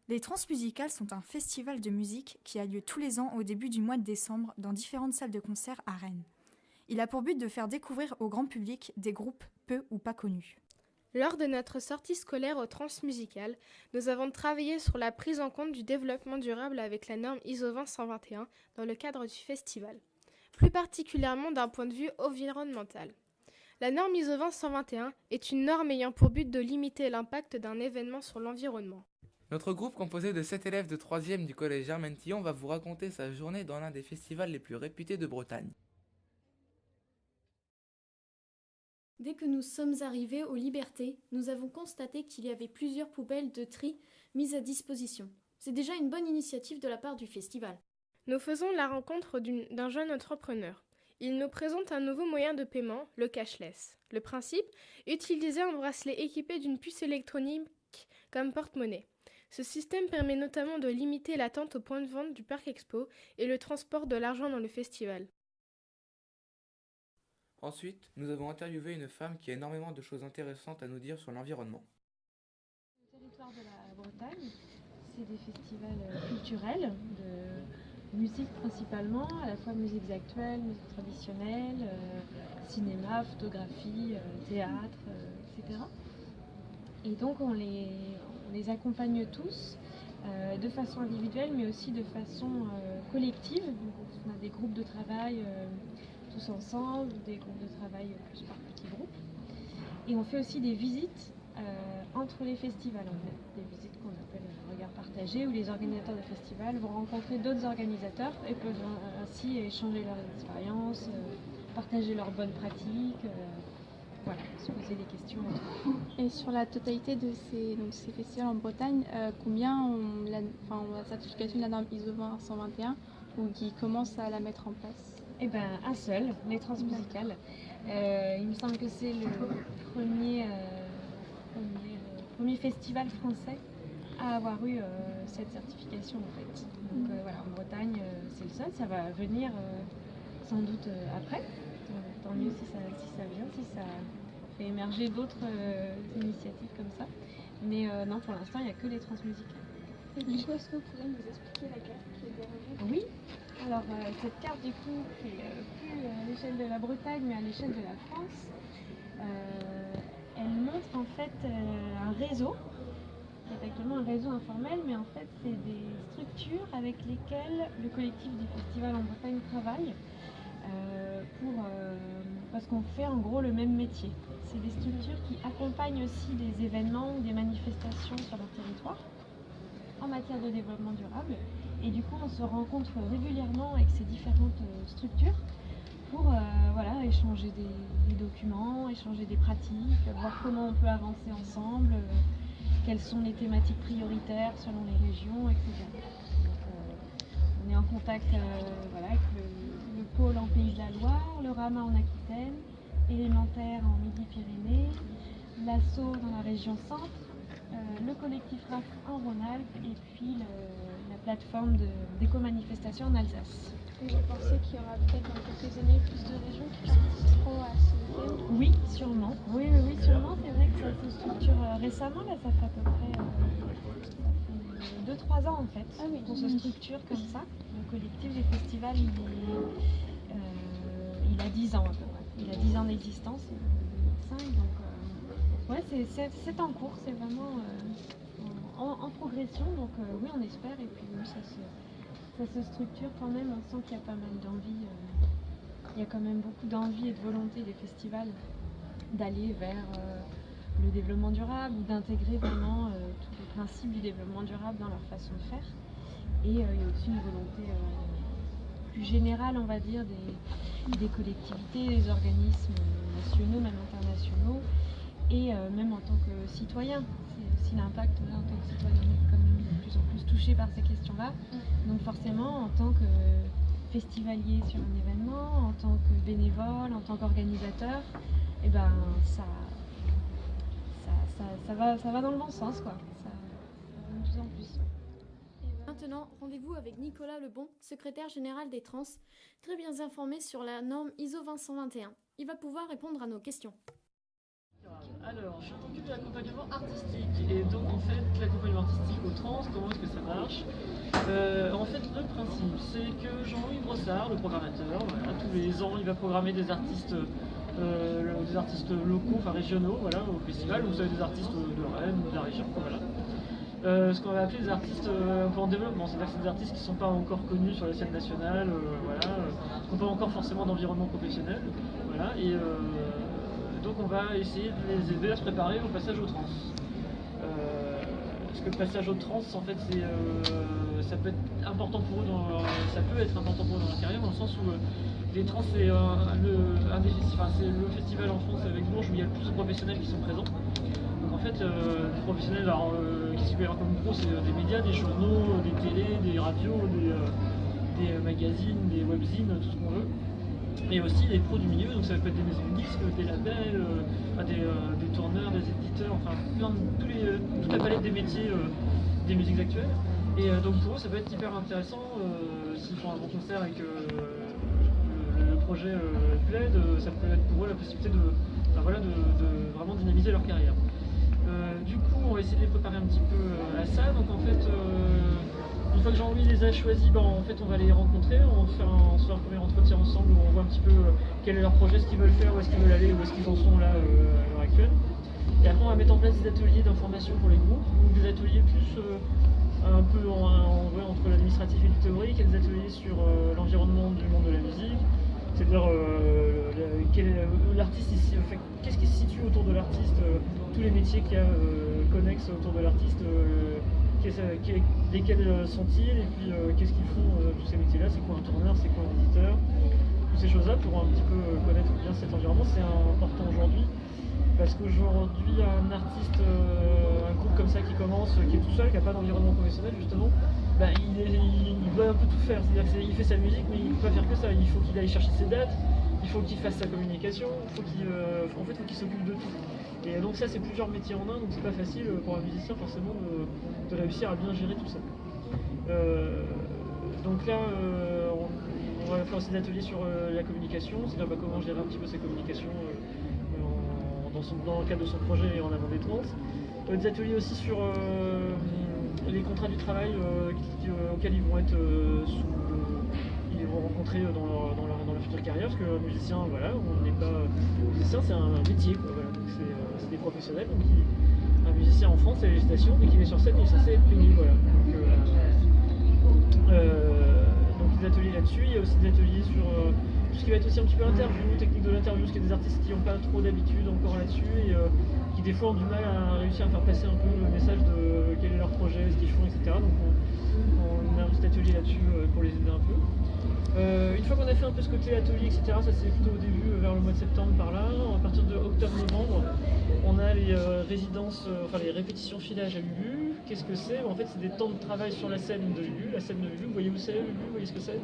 Les Transmusicales sont un festival de musique qui a lieu tous les ans au début du mois de décembre dans différentes salles de concert à Rennes. Il a pour but de faire découvrir au grand public des groupes peu ou pas connus. Lors de notre sortie scolaire au Transmusicales, nous avons travaillé sur la prise en compte du développement durable avec la norme ISO 20121 dans le cadre du festival, plus particulièrement d'un point de vue environnemental. La norme ISO 20121 est une norme ayant pour but de limiter l'impact d'un événement sur l'environnement. Notre groupe, composé de 7 élèves de 3e du collège Germaine-Tillon, va vous raconter sa journée dans l'un des festivals les plus réputés de Bretagne. Dès que nous sommes arrivés aux Libertés, nous avons constaté qu'il y avait plusieurs poubelles de tri mises à disposition. C'est déjà une bonne initiative de la part du festival. Nous faisons la rencontre d'un jeune entrepreneur. Il nous présente un nouveau moyen de paiement, le cashless. Le principe, utiliser un bracelet équipé d'une puce électronique comme porte-monnaie. Ce système permet notamment de limiter l'attente au point de vente du Parc Expo et le transport de l'argent dans le festival. Ensuite, nous avons interviewé une femme qui a énormément de choses intéressantes à nous dire sur l'environnement. Le territoire de la Bretagne, c'est des festivals culturels, de musique principalement, à la fois musiques actuelles, musique traditionnelle, cinéma, photographie, théâtre, etc. Et donc on les accompagne tous de façon individuelle mais aussi de façon collective. Donc, on a des groupes de travail tous ensemble, des groupes de travail plus par petits groupes. Et on fait aussi des visites entre les festivals, en fait, des visites qu'on appelle regard partagé, où les organisateurs de festivals vont rencontrer d'autres organisateurs et peuvent ainsi échanger leurs expériences, partager leurs bonnes pratiques, voilà, se poser des questions. Et sur la totalité de ces festivals en Bretagne, combien ont la certification de la norme ISO 20121 ou qui commencent à la mettre en place? Eh bien, un seul, les Transmusicales. Il me semble que c'est le premier festival français à avoir eu cette certification en fait. Donc voilà, en Bretagne, c'est le seul. Ça va venir sans doute après. Tant mieux si ça vient, si ça fait émerger d'autres initiatives comme ça. Mais non, pour l'instant, il n'y a que les Transmusicales. Et du coup, est-ce que vous pourriez nous expliquer la carte qui est derrière? Oui. Alors cette carte du coup qui est plus à l'échelle de la Bretagne mais à l'échelle de la France, elle montre en fait un réseau, c'est actuellement un réseau informel mais en fait c'est des structures avec lesquelles le collectif du festival en Bretagne travaille parce qu'on fait en gros le même métier. C'est des structures qui accompagnent aussi des événements ou des manifestations sur leur territoire en matière de développement durable. Et du coup, on se rencontre régulièrement avec ces différentes structures pour échanger des documents, échanger des pratiques, voir comment on peut avancer ensemble, quelles sont les thématiques prioritaires selon les régions, etc. Donc, on est en contact avec le pôle en Pays de la Loire, le RAMA en Aquitaine, Élémentaire en Midi-Pyrénées, l'ASSO dans la région centre, le collectif RAF en Rhône-Alpes et puis la plateforme d'éco-manifestation en Alsace. Et vous pensez qu'il y aura peut-être dans quelques années plus de régions qui participeront à ce thème? Oui, sûrement. Oui, sûrement. C'est vrai que ça se structure récemment, là, ça fait à peu près 2-3 ans en fait, qu'on se structure comme ça. Le collectif des festivals, il a 10 ans à peu près. Il a 10 ans d'existence, 2005, donc ouais, c'est en cours, c'est vraiment en progression, donc oui, on espère, et puis oui, ça se structure quand même, on sent qu'il y a pas mal d'envie, il y a quand même beaucoup d'envie et de volonté des festivals d'aller vers le développement durable ou d'intégrer vraiment tous les principes du développement durable dans leur façon de faire. Et il y a aussi une volonté plus générale, on va dire, des collectivités, des organismes nationaux, même internationaux, et même en tant que citoyen. C'est aussi l'impact en tant que citoyen, on est quand même de plus en plus touché par ces questions-là. Donc forcément, en tant que festivalier sur un événement, en tant que bénévole, en tant qu'organisateur, et ben ça va dans le bon sens, quoi. Ça va de plus en plus. Maintenant, rendez-vous avec Nicolas Lebon, secrétaire général des Trans, très bien informé sur la norme ISO 20121. Il va pouvoir répondre à nos questions. Alors, je m'occupe de l'accompagnement artistique. Et donc, en fait, l'accompagnement artistique au trans, comment est-ce que ça marche? En fait, le principe, c'est que Jean-Louis Brossard, le programmateur, voilà, tous les ans, il va programmer des artistes locaux, enfin régionaux, voilà, au festival. Vous savez, des artistes de Rennes, de la région, voilà. Ce qu'on va appeler des artistes un peu en développement, c'est-à-dire que c'est des artistes qui ne sont pas encore connus sur la scène nationale, voilà, qui n'ont pas encore forcément d'environnement professionnel, voilà, et donc on va essayer de les aider à se préparer au passage au trans. Parce que le passage au trans, en fait, ça peut être important pour eux dans leur carrière, dans le sens où les trans, c'est c'est le festival en France avec Bourges où il y a le plus de professionnels qui sont présents. Donc en fait, les professionnels, qu'est-ce qu'il peut y avoir comme pro? C'est des médias, des journaux, des télés, des radios, des magazines, des webzines, tout ce qu'on veut. Et aussi les pros du milieu, donc ça peut être des maisons de disques, des labels, des tourneurs, des éditeurs, enfin toute la palette des métiers des musiques actuelles. Et donc pour eux, ça peut être hyper intéressant s'ils font un bon concert et que le projet plaît, ça peut être pour eux la possibilité de vraiment dynamiser leur carrière. Du coup, on va essayer de les préparer un petit peu à ça. Donc en fait, une fois que Jean-Louis les a choisis, en fait, on va les rencontrer, on se fait un premier entretien ensemble où on voit un petit peu quel est leur projet, ce qu'ils veulent faire, où est-ce qu'ils veulent aller, où est-ce qu'ils en sont là à l'heure actuelle. Et après, on va mettre en place des ateliers d'information pour les groupes, ou des ateliers plus un peu entre l'administratif et le théorique, et des ateliers sur l'environnement du monde de la musique. C'est-à-dire l'artiste ici, qu'est-ce qui se situe autour de l'artiste, tous les métiers qu'il y a connexes autour de l'artiste, lesquels sont-ils, et puis qu'est-ce qu'ils font, tous ces métiers-là, c'est quoi un tourneur, c'est quoi un éditeur, toutes ces choses-là pour un petit peu connaître bien cet environnement, c'est important aujourd'hui. Parce qu'aujourd'hui, un artiste, un groupe comme ça qui commence, qui est tout seul, qui n'a pas d'environnement professionnel justement, il doit un peu tout faire. C'est-à-dire qu'il fait sa musique, mais il ne peut pas faire que ça. Il faut qu'il aille chercher ses dates, il faut qu'il fasse sa communication, il faut qu'il s'occupe de tout. Et donc ça, c'est plusieurs métiers en un, donc c'est pas facile pour un musicien forcément de réussir à bien gérer tout ça. Donc là, on va faire aussi des ateliers sur la communication, c'est-à-dire comment gérer un petit peu sa communication dans le cadre de son projet et en avant des trans. Des ateliers aussi sur les contrats du travail auxquels ils vont rencontrer dans leur future carrière, parce que musicien, voilà, on n'est pas musicien, c'est un métier, quoi, voilà, donc c'est des professionnels. Donc un musicien en France, c'est la législation, dès qu'il est sur scène, il est censé être payé, voilà. Donc des ateliers là-dessus, il y a aussi des ateliers sur tout ce qui va être aussi un petit peu interview, technique de l'interview, parce qu'il y a des artistes qui n'ont pas trop d'habitude encore là-dessus et qui des fois ont du mal à réussir à faire passer un peu le message de quel est leur projet, ce qu'ils font, etc. Donc on a un petit atelier là-dessus pour les aider un peu. Une fois qu'on a fait un peu ce côté atelier, etc., ça c'est plutôt au début, vers le mois de septembre par là. À partir de octobre-novembre, on a les résidences, les répétitions filage à Lulu. Qu'est-ce que c'est? En fait, c'est des temps de travail sur la scène de Lulu. La scène de Lulu, vous voyez où c'est Lulu? Vous voyez ce que c'est?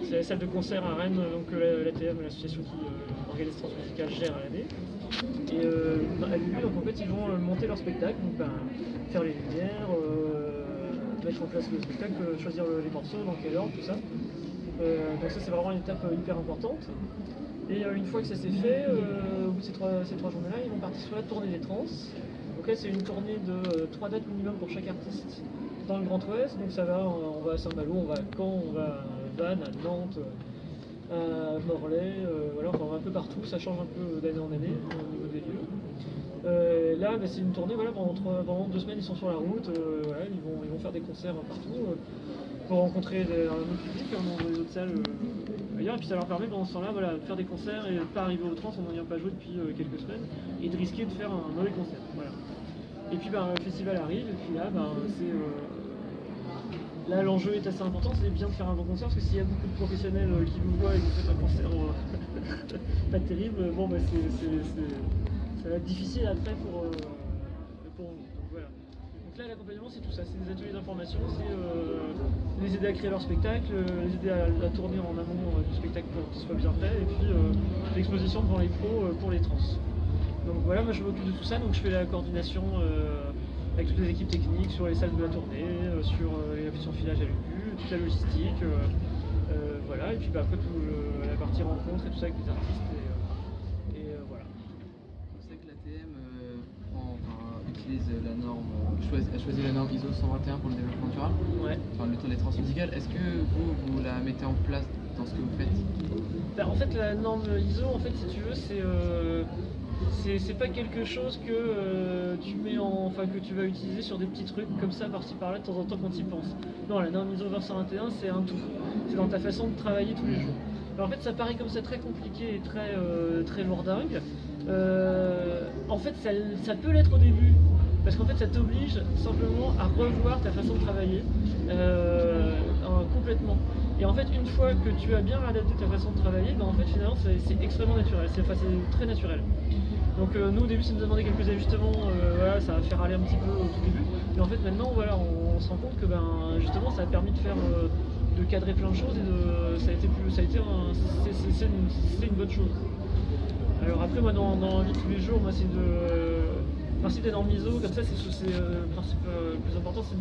C'est la salle de concert à Rennes, donc l'ATM, l'association qui organise Transmusicales, gère à l'année. Et à Lulu, donc en fait, ils vont monter leur spectacle, donc faire les lumières, mettre en place le spectacle, choisir les morceaux, dans quel ordre, tout ça. Donc ça c'est vraiment une étape hyper importante. Et une fois que ça s'est fait, au bout de ces trois journées-là, ils vont partir sur la tournée des trans. Donc là c'est une tournée de 3 dates minimum pour chaque artiste dans le Grand Ouest. Donc ça va, on va à Saint-Malo, on va à Caen, on va à Vannes, à Nantes, à Morlaix, voilà, on va un peu partout, ça change un peu d'année en année au niveau des lieux. Là c'est une tournée, voilà, pendant 2 semaines ils sont sur la route, voilà, ils vont faire des concerts partout. Pour rencontrer un autre public dans les autres salles ailleurs, et puis ça leur permet pendant ce temps-là de faire des concerts et de ne pas arriver au trans en n'ayant pas joué depuis quelques semaines et de risquer de faire un mauvais concert. Voilà. Et puis le festival arrive, et puis là, là l'enjeu est assez important, c'est bien de faire un bon concert, parce que s'il y a beaucoup de professionnels qui vous voient et que vous faites un concert pas terrible, ça va être difficile après pour vous. Donc voilà. Donc là l'accompagnement c'est tout ça, c'est des ateliers d'information, c'est les aider à créer leur spectacle, les aider à tourner en amont du spectacle pour qu'il soit bien fait, et puis l'exposition devant les pros pour les trans. Donc voilà, moi je m'occupe de tout ça, donc je fais la coordination avec toutes les équipes techniques sur les salles de la tournée, sur les répétitions filage à l'UQ, toute la logistique, voilà, et puis après la partie rencontre et tout ça avec les artistes, et voilà. C'est que l'ATM utilise la norme, a choisi la norme ISO 121 pour le développement durable, Ouais. enfin les transmusicales. Est-ce que vous la mettez en place dans ce que vous faites? Bah, en fait, la norme ISO, en fait, si tu veux, c'est pas quelque chose que que tu vas utiliser sur des petits trucs comme ça par-ci par-là de temps en temps quand tu y penses. Non, la norme ISO 20121, c'est un tout. C'est dans ta façon de travailler tous les jours. Alors, en fait, ça paraît comme ça très compliqué et très lourdingue. En fait, ça peut l'être au début, parce qu'en fait, ça t'oblige simplement à revoir ta façon de travailler complètement. Et en fait, une fois que tu as bien adapté ta façon de travailler, ben en fait, finalement, c'est extrêmement naturel. C'est très naturel. Donc nous, au début, ça nous a demandé quelques ajustements. Voilà, ça va faire aller un petit peu au tout début. Et en fait, maintenant, voilà, on se rend compte que justement, ça a permis de faire, de cadrer plein de choses et c'est une bonne chose. Alors après, moi, dans la vie de tous les jours, moi, c'est le principe des normes ISO, comme ça, c'est le principe le plus important, c'est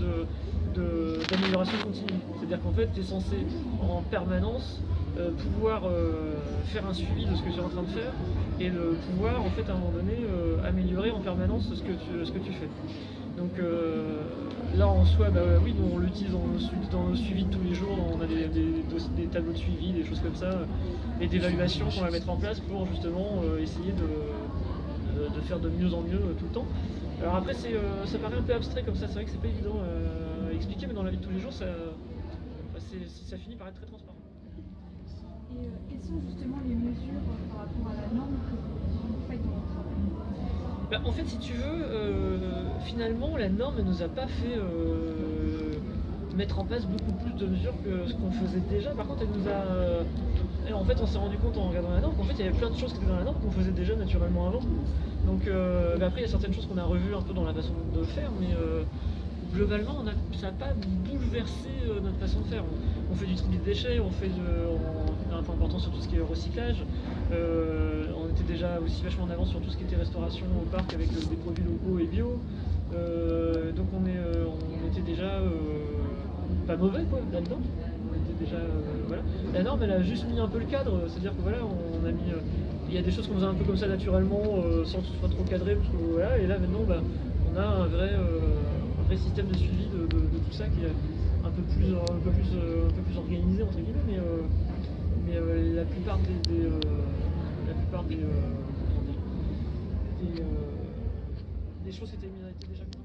d'amélioration continue. C'est-à-dire qu'en fait, tu es censé en permanence pouvoir faire un suivi de ce que tu es en train de faire et de pouvoir, en fait, à un moment donné, améliorer en permanence ce que tu fais. Donc là, en soi, oui, nous, on l'utilise dans nos suivis de tous les jours. On a des tableaux de suivi, des choses comme ça, et d'évaluation qu'on va mettre en place pour justement essayer de faire de mieux en mieux tout le temps. Alors après, ça paraît un peu abstrait comme ça, c'est vrai que c'est pas évident à expliquer, mais dans la vie de tous les jours, ça finit par être très transparent. Et quelles sont justement les mesures par rapport à la norme que vous faites dans votre travail? En fait, si tu veux, finalement, la norme ne nous a pas fait mettre en place beaucoup plus de mesures que ce qu'on faisait déjà. Par contre, elle nous a... en fait, on s'est rendu compte en regardant la norme qu'en fait, il y avait plein de choses qui étaient dans la norme qu'on faisait déjà naturellement avant. Donc, après, il y a certaines choses qu'on a revues un peu dans la façon de faire, mais globalement, ça n'a pas bouleversé notre façon de faire. On fait du tri des déchets, on a un point important sur tout ce qui est recyclage. On était déjà aussi vachement en avance sur tout ce qui était restauration au parc avec des produits locaux et bio. Donc on était déjà pas mauvais quoi là-dedans. On était déjà voilà. La norme elle a juste mis un peu le cadre, c'est-à-dire que voilà, on a mis il y a des choses qu'on faisait un peu comme ça naturellement sans que ce soit trop cadré parce que voilà, et là maintenant on a un vrai système de suivi de tout ça qui est un peu plus organisé entre guillemets, mais la plupart des choses étaient déjà bien.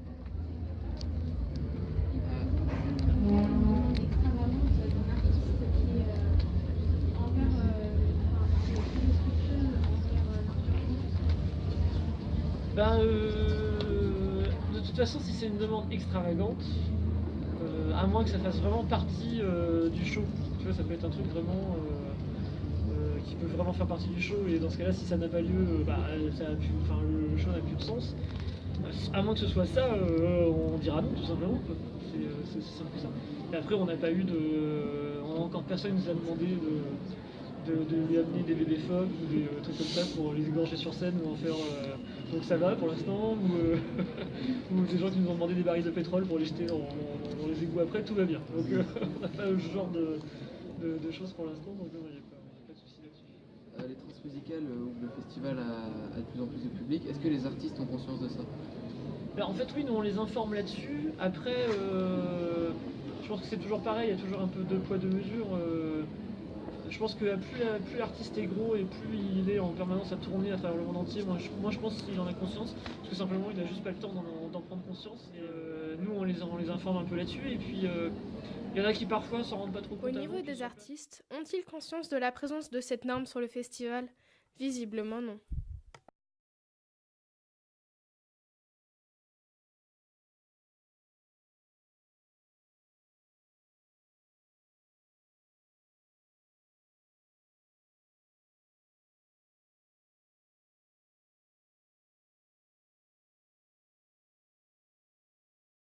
De toute façon, si c'est une demande extravagante, à moins que ça fasse vraiment partie du show, tu vois, ça peut être un truc vraiment qui peut vraiment faire partie du show, et dans ce cas-là, si ça n'a pas lieu, le show n'a plus de sens. À moins que ce soit ça, on dira non, tout simplement. C'est simple que ça. Et après, on n'a pas eu encore personne nous a demandé de lui amener des bébés phoques ou des trucs comme ça pour les égorger sur scène ou en faire. Donc ça va pour l'instant, ou des gens qui nous ont demandé des barils de pétrole pour les jeter dans les égouts après, tout va bien. Donc on n'a pas ce genre de choses pour l'instant, donc il n'y a pas de souci là-dessus. Les transmusicales où le festival a de plus en plus de public, est-ce que les artistes ont conscience de ça? En fait oui, nous on les informe là-dessus. Après, je pense que c'est toujours pareil, il y a toujours un peu de poids, de mesure. Je pense que plus l'artiste est gros et plus il est en permanence à tourner à travers le monde entier, moi je pense qu'il en a conscience, parce que simplement il n'a juste pas le temps d'en prendre conscience. Et nous on les informe un peu là-dessus, et puis il y en a qui parfois s'en rendent pas trop compte. Au niveau des artistes, ont-ils conscience de la présence de cette norme sur le festival? Visiblement non.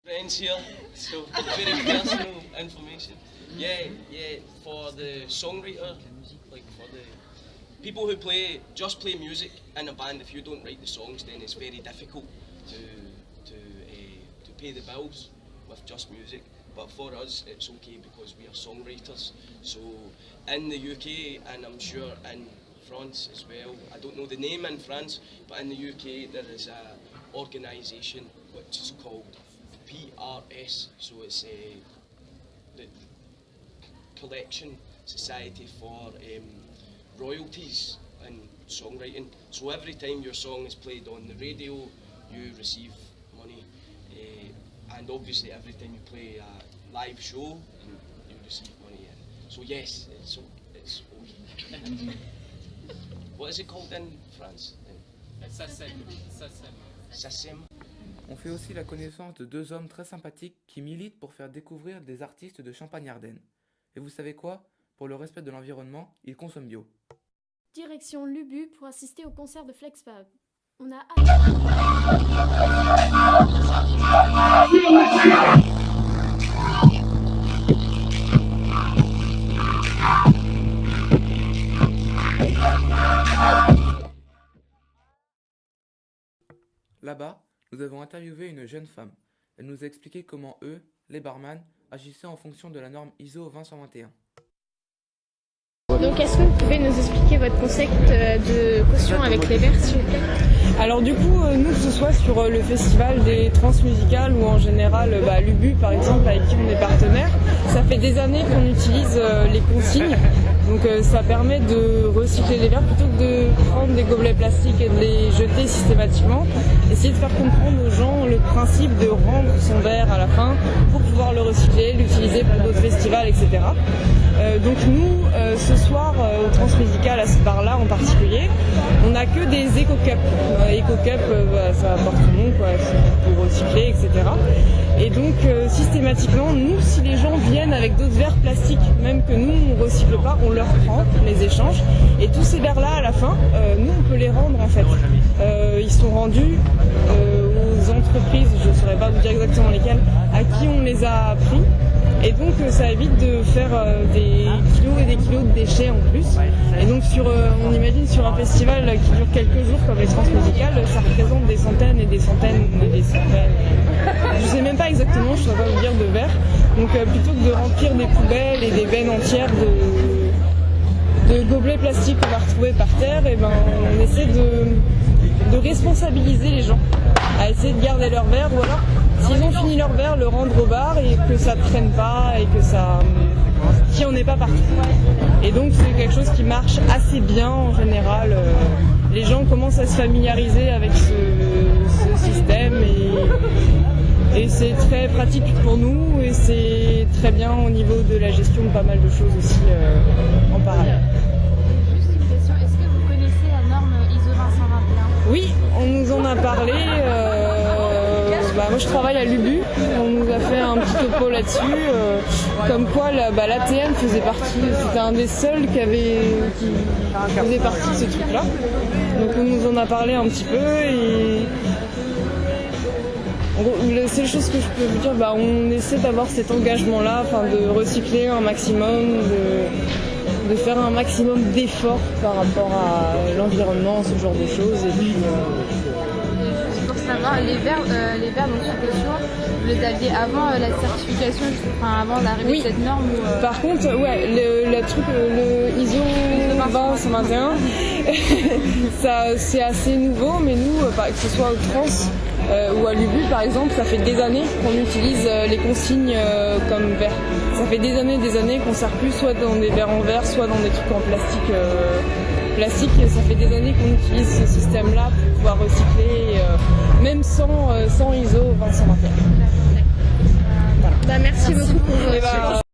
Friends here, so very personal information. Yeah, for the songwriter, like for the people who just play music in a band, if you don't write the songs, then it's very difficult to pay the bills with just music. But for us, it's okay because we are songwriters. So in the UK, and I'm sure in France as well, I don't know the name in France, but in the UK there is a organisation which is called PRS. So it's the Collection Society for Royalties in Songwriting. So every time your song is played on the radio, you receive money, and obviously every time you play a live show, you receive money. So yes, it's what is it called in France? SACEM. On fait aussi la connaissance de deux hommes très sympathiques qui militent pour faire découvrir des artistes de Champagne-Ardenne. Et vous savez quoi? Pour le respect de l'environnement, ils consomment bio. Direction Lubu pour assister au concert de Flexfab. On a Là-bas, nous avons interviewé une jeune femme. Elle nous a expliqué comment eux, les barman, agissaient en fonction de la norme ISO 20121. Donc est-ce que vous pouvez nous expliquer votre concept de caution avec les verres, s'il vous plaît? Alors du coup, nous, que ce soit sur le festival des transmusicales ou en général l'UBU par exemple, avec qui on est partenaire, ça fait des années qu'on utilise les consignes. Donc ça permet de recycler les verres plutôt que de prendre des gobelets plastiques et de les jeter systématiquement. Essayer de faire comprendre aux gens le principe de rendre son verre à la fin pour pouvoir le recycler, l'utiliser pour d'autres festivals, etc. Donc nous, ce soir, au Transmusical, à ce bar-là en particulier, on n'a que des éco-cups. Éco-cup, ça porte son nom, quoi, pour recycler, etc. Et donc, systématiquement, nous, si les gens viennent avec d'autres verres plastiques, même que nous, on ne recycle pas, on leur prend, on les échange. Et tous ces verres-là, à la fin, nous, on peut les rendre, en fait. Ils sont rendus aux entreprises, je ne saurais pas vous dire exactement lesquelles, à qui on les a pris. Et donc ça évite de faire des kilos et des kilos de déchets en plus. Et donc on imagine sur un festival qui dure quelques jours comme les Transmusicales, ça représente des centaines et des centaines et des centaines. Je sais même pas exactement, je ne saurais pas vous dire, de verres. Donc plutôt que de remplir des poubelles et des bennes entières de gobelets plastiques qu'on va retrouver par terre, et on essaie de responsabiliser les gens à essayer de garder leur verre, ou alors s'ils ont fini leur verre, le rendre au bar et que ça ne traîne pas et que ça qu'il n'y en ait pas partout. Et donc c'est quelque chose qui marche assez bien en général. Les gens commencent à se familiariser avec ce système et c'est très pratique pour nous et c'est très bien au niveau de la gestion de pas mal de choses aussi en parallèle. Juste une question, est-ce que vous connaissez la norme ISO 20121? Oui, on nous en a parlé. Moi je travaille à l'UBU, on nous a fait un petit topo là-dessus, comme quoi l'ATM faisait partie, c'était un des seuls qui faisait partie de ce truc-là. Donc on nous en a parlé un petit peu et la seule chose que je peux vous dire, on essaie d'avoir cet engagement-là, de recycler un maximum, de faire un maximum d'efforts par rapport à l'environnement, ce genre de choses. Et puis, pour savoir, les verres donc sous caution, vous les aviez avant la certification, avant l'arrivée de cette norme ou, Par contre, le ISO 20121, ça c'est assez nouveau, mais nous, que ce soit au Trans ou à l'UBU par exemple, ça fait des années qu'on utilise les consignes comme verre. Ça fait des années qu'on ne sert plus soit dans des verres en verre, soit dans des trucs en plastique. Ça fait des années qu'on utilise ce système-là pour pouvoir recycler, même sans ISO 20121. Voilà. Merci beaucoup pour votre